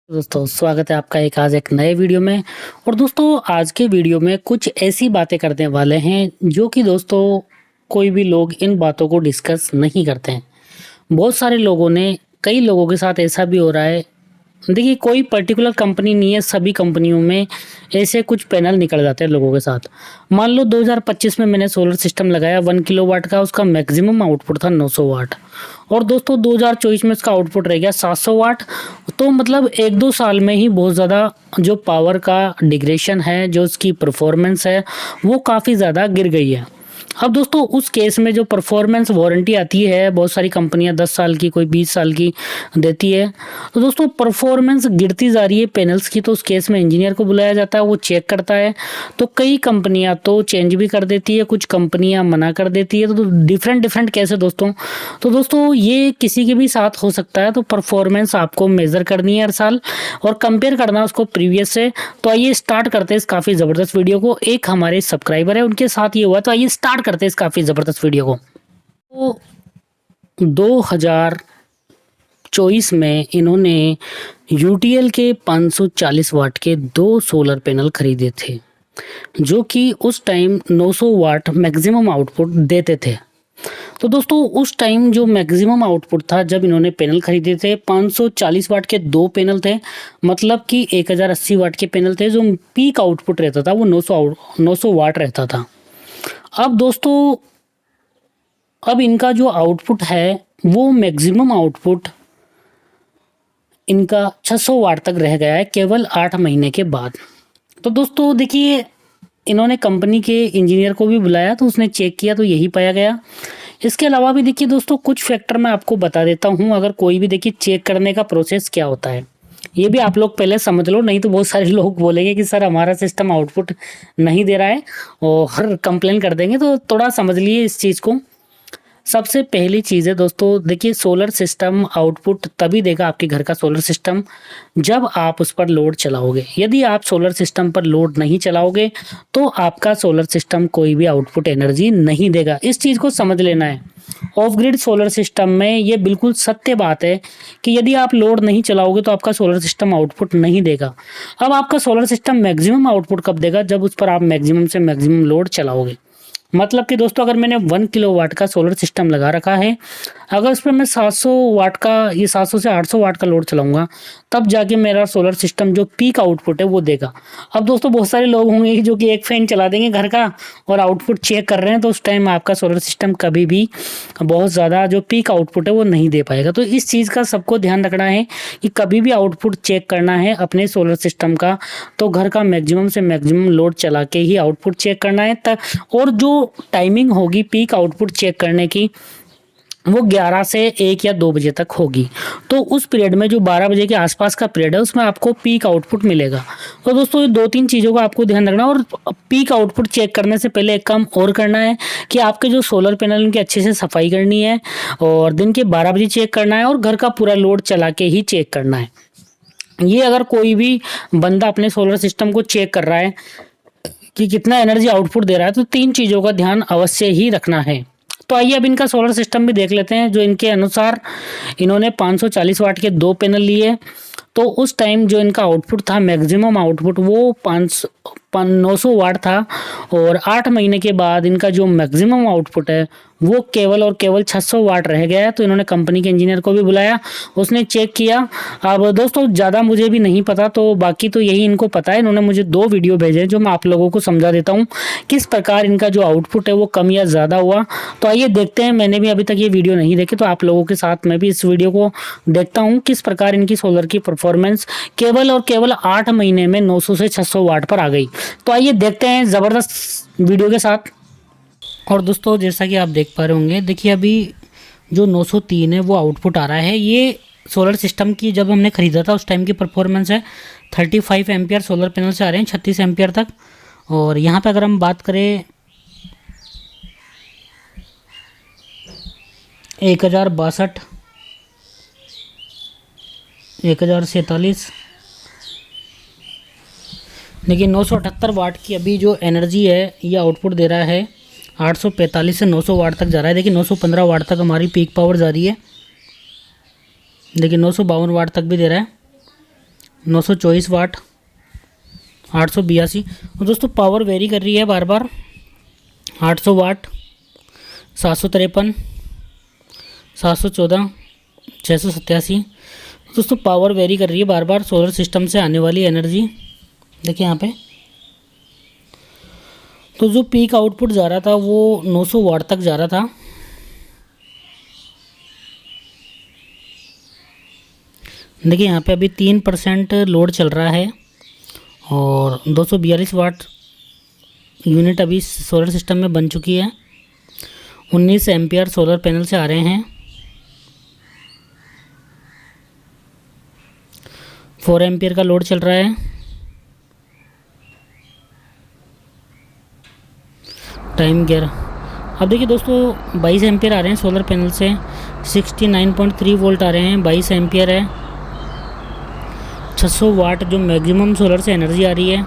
दोस्तों स्वागत है आपका आज एक नए वीडियो में। और दोस्तों आज के वीडियो में कुछ ऐसी बातें करने वाले हैं जो कि दोस्तों कोई भी लोग इन बातों को डिस्कस नहीं करते हैं। बहुत सारे लोगों ने कई लोगों के साथ ऐसा भी हो रहा है। देखिए कोई पर्टिकुलर कंपनी नहीं है, सभी कंपनियों में ऐसे कुछ पैनल निकल जाते हैं लोगों के साथ। मान लो 2025 में मैंने सोलर सिस्टम लगाया 1 किलोवाट का, उसका मैक्सिमम आउटपुट था 900 वाट और दोस्तों 2024 में इसका आउटपुट रह गया 700 वाट। तो मतलब 1-2 साल में ही बहुत ज़्यादा जो पावर का डिग्रेशन है, जो उसकी परफॉर्मेंस है वो काफ़ी ज़्यादा गिर गई है। अब दोस्तों उस केस में जो परफॉर्मेंस वारंटी आती है, बहुत सारी कंपनियां 10 साल की, कोई 20 साल की देती है। तो दोस्तों परफॉर्मेंस गिरती जा रही है पैनल्स की, तो उस केस में इंजीनियर को बुलाया जाता है, वो चेक करता है। तो कई कंपनियां तो चेंज भी कर देती है, कुछ कंपनियां मना कर देती है। तो डिफरेंट केस है दोस्तों। तो दोस्तों ये किसी के भी साथ हो सकता है। तो परफॉर्मेंस आपको मेजर करनी है हर साल और कंपेयर करना है उसको प्रीवियस से। तो आइए स्टार्ट करते हैं इस काफ़ी ज़बरदस्त वीडियो को। एक हमारे सब्सक्राइबर है, उनके साथ ये हुआ, तो आइए स्टार्ट करते हैं इस काफ़ी ज़बरदस्त वीडियो को। तो 2024 में इन्होंने यूटीएल के 540 वाट के 2 सोलर पैनल खरीदे थे, जो कि उस टाइम 900 वाट मैक्सिमम आउटपुट देते थे। तो दोस्तों उस टाइम जो मैक्सिमम आउटपुट था, जब इन्होंने पैनल खरीदे थे, 540 वाट के 2 पैनल थे, मतलब कि 1080 वाट के पैनल थे। जो पीक आउटपुट रहता था वो 900 वाट रहता था। अब दोस्तों अब इनका जो आउटपुट है वो मैक्सिमम आउटपुट इनका 600 वाट तक रह गया है केवल 8 महीने के बाद। तो दोस्तों देखिए इन्होंने कंपनी के इंजीनियर को भी बुलाया, तो उसने चेक किया तो यही पाया गया। इसके अलावा भी देखिए दोस्तों कुछ फैक्टर मैं आपको बता देता हूँ। अगर कोई भी देखिए चेक करने का प्रोसेस क्या होता है, ये भी आप लोग पहले समझ लो, नहीं तो बहुत सारे लोग बोलेंगे कि सर हमारा सिस्टम आउटपुट नहीं दे रहा है और कंप्लेन कर देंगे। तो थोड़ा समझ लिए इस चीज़ को। सबसे पहली चीज़ है दोस्तों, देखिए सोलर सिस्टम आउटपुट तभी देगा आपके घर का सोलर सिस्टम जब आप उस पर लोड चलाओगे। यदि आप सोलर सिस्टम पर लोड नहीं चलाओगे तो आपका सोलर सिस्टम कोई भी आउटपुट एनर्जी नहीं देगा। इस चीज़ को समझ लेना है। ऑफ ग्रिड सोलर सिस्टम में ये बिल्कुल सत्य बात है कि यदि आप लोड नहीं चलाओगे तो आपका सोलर सिस्टम आउटपुट नहीं देगा। अब आपका सोलर सिस्टम मैक्सिमम आउटपुट कब देगा? जब उस पर आप मैक्सिमम से मैक्सिमम लोड चलाओगे। मतलब कि दोस्तों अगर मैंने 1 किलोवाट का सोलर सिस्टम लगा रखा है, अगर उस पर मैं 700 वाट का, ये 700 से 800 वाट का लोड चलाऊंगा, तब जाके मेरा सोलर सिस्टम जो पीक आउटपुट है वो देगा। अब दोस्तों बहुत सारे लोग होंगे जो कि एक फैन चला देंगे घर का और आउटपुट चेक कर रहे हैं, तो उस टाइम आपका सोलर सिस्टम कभी भी बहुत ज़्यादा जो पीक आउटपुट है वो नहीं दे पाएगा। तो इस चीज़ का सबको ध्यान रखना है कि कभी भी आउटपुट चेक करना है अपने सोलर सिस्टम का, तो घर का मैक्सिमम से मैक्सिमम लोड चला के ही आउटपुट चेक करना है। और जो टाइमिंग होगी पीक आउटपुट चेक करने की, वो 11 से 1 या 2 बजे तक होगी। तो उस पीरियड में जो 12 बजे के आसपास का पीरियड है उसमें आपको पीक आउटपुट मिलेगा। तो दोस्तों ये 2-3 चीज़ों को आपको ध्यान रखना। और पीक आउटपुट चेक करने से पहले एक काम और करना है कि आपके जो सोलर पैनल उनकी अच्छे से सफाई करनी है और दिन के 12 बजे चेक करना है और घर का पूरा लोड चला के ही चेक करना है। ये अगर कोई भी बंदा अपने सोलर सिस्टम को चेक कर रहा है कि कितना एनर्जी आउटपुट दे रहा है, तो 3 चीज़ों का ध्यान अवश्य ही रखना है। तो आइए अब इनका सोलर सिस्टम भी देख लेते हैं। जो इनके अनुसार इन्होंने 540 वाट के 2 पैनल लिए, तो उस टाइम जो इनका आउटपुट था मैक्सिमम आउटपुट वो 900 वाट था और 8 महीने के बाद इनका जो मैक्सिमम आउटपुट है वो केवल और केवल 600 वाट रह गया है। तो इन्होंने कंपनी के इंजीनियर को भी बुलाया, उसने चेक किया। अब दोस्तों ज़्यादा मुझे भी नहीं पता, तो बाकी तो यही इनको पता है। इन्होंने मुझे 2 वीडियो भेजे हैं जो मैं आप लोगों को समझा देता हूँ किस प्रकार इनका जो आउटपुट है वो कम या ज़्यादा हुआ। तो आइए देखते हैं। मैंने भी अभी तक ये वीडियो नहीं देखी, तो आप लोगों के साथ मैं भी इस वीडियो को देखता हूँ किस प्रकार इनकी सोलर की परफॉर्मेंस केवल और केवल 8 महीने में 900 से 600 वाट पर आ गई। तो आइए देखते हैं ज़बरदस्त वीडियो के साथ। और दोस्तों जैसा कि आप देख पा रहे होंगे, देखिए अभी जो 903 है वो आउटपुट आ रहा है। ये सोलर सिस्टम की जब हमने ख़रीदा था उस टाइम की परफॉर्मेंस है। 35 एम्पियर सोलर पैनल से आ रहे हैं 36 एम्पियर तक। और यहाँ पे अगर हम बात करें 1062, 1047, लेकिन 978 वाट की अभी जो एनर्जी है ये आउटपुट दे रहा है। 845 से 900 वाट तक जा रहा है। देखिए 915 वाट तक हमारी पीक पावर जा रही है। देखिए 952 वाट तक भी दे रहा है। 924 वाट, 882। और दोस्तों पावर वेरी कर रही है बार बार, 800 वाट, 753, 714, 687। दोस्तों पावर वेरी कर रही है बार बार सोलर सिस्टम से आने वाली एनर्जी। देखिए यहाँ पे तो जो पीक आउटपुट जा रहा था वो 900 वाट तक जा रहा था। देखिए यहाँ पे अभी 3% लोड चल रहा है और 242 वाट यूनिट अभी सोलर सिस्टम में बन चुकी है। 19 एम्पियर सोलर पैनल से आ रहे हैं। 4 एम्पियर का लोड चल रहा है। टाइम गियर अब देखिए दोस्तों 22 एम्पियर आ रहे हैं सोलर पैनल से, 69.3 वोल्ट आ रहे हैं, 22 एम्पियर है, 600 वाट जो मैक्सिमम सोलर से एनर्जी आ रही है।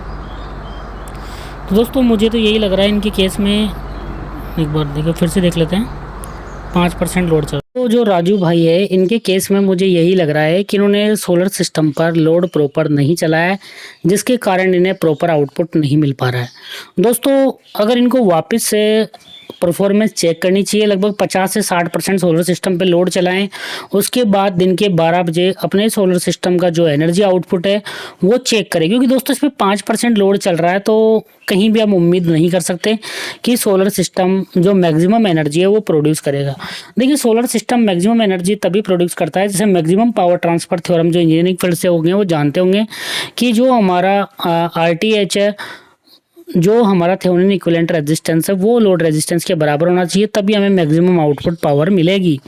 तो दोस्तों मुझे तो यही लग रहा है इनके केस में, एक बार देखो फिर से देख लेते हैं, 5% लोड चल। तो जो राजू भाई है इनके केस में मुझे यही लग रहा है कि इन्होंने सोलर सिस्टम पर लोड प्रॉपर नहीं चलाया है, जिसके कारण इन्हें प्रॉपर आउटपुट नहीं मिल पा रहा है। दोस्तों अगर इनको वापस से परफॉर्मेंस चेक करनी चाहिए, लगभग 50 से 60% सोलर सिस्टम पे लोड चलाएं, उसके बाद दिन के 12 बजे अपने सोलर सिस्टम का जो एनर्जी आउटपुट है वो चेक करें, क्योंकि दोस्तों इस पर 5% लोड चल रहा है तो कहीं भी हम उम्मीद नहीं कर सकते कि सोलर सिस्टम जो मैक्सिमम एनर्जी है वो प्रोड्यूस करेगा। देखिए सोलर सिस्टम मैक्सिमम एनर्जी तभी प्रोड्यूस करता है, जैसे मैक्सिमम पावर ट्रांसफर थ्योरम जो इंजीनियरिंग फील्ड से हो गए वो जानते होंगे कि जो हमारा RTH है, जो हमारा थेवेनिन इक्विवेलेंट रेजिस्टेंस है वो लोड रेजिस्टेंस के बराबर होना चाहिए, तभी हमें मैक्सिमम आउटपुट पावर मिलेगी।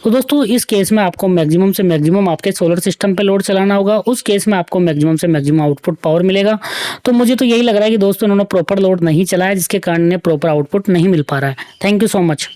तो दोस्तों इस केस में आपको मैक्सिमम से मैक्सिमम आपके सोलर सिस्टम पे लोड चलाना होगा, उस केस में आपको मैक्सिमम से मैक्सिमम आउटपुट पावर मिलेगा। तो मुझे तो यही लग रहा है कि दोस्तों इन्होंने प्रॉपर लोड नहीं चलाया, जिसके कारण प्रॉपर आउटपुट नहीं मिल पा रहा है। Thank you so much.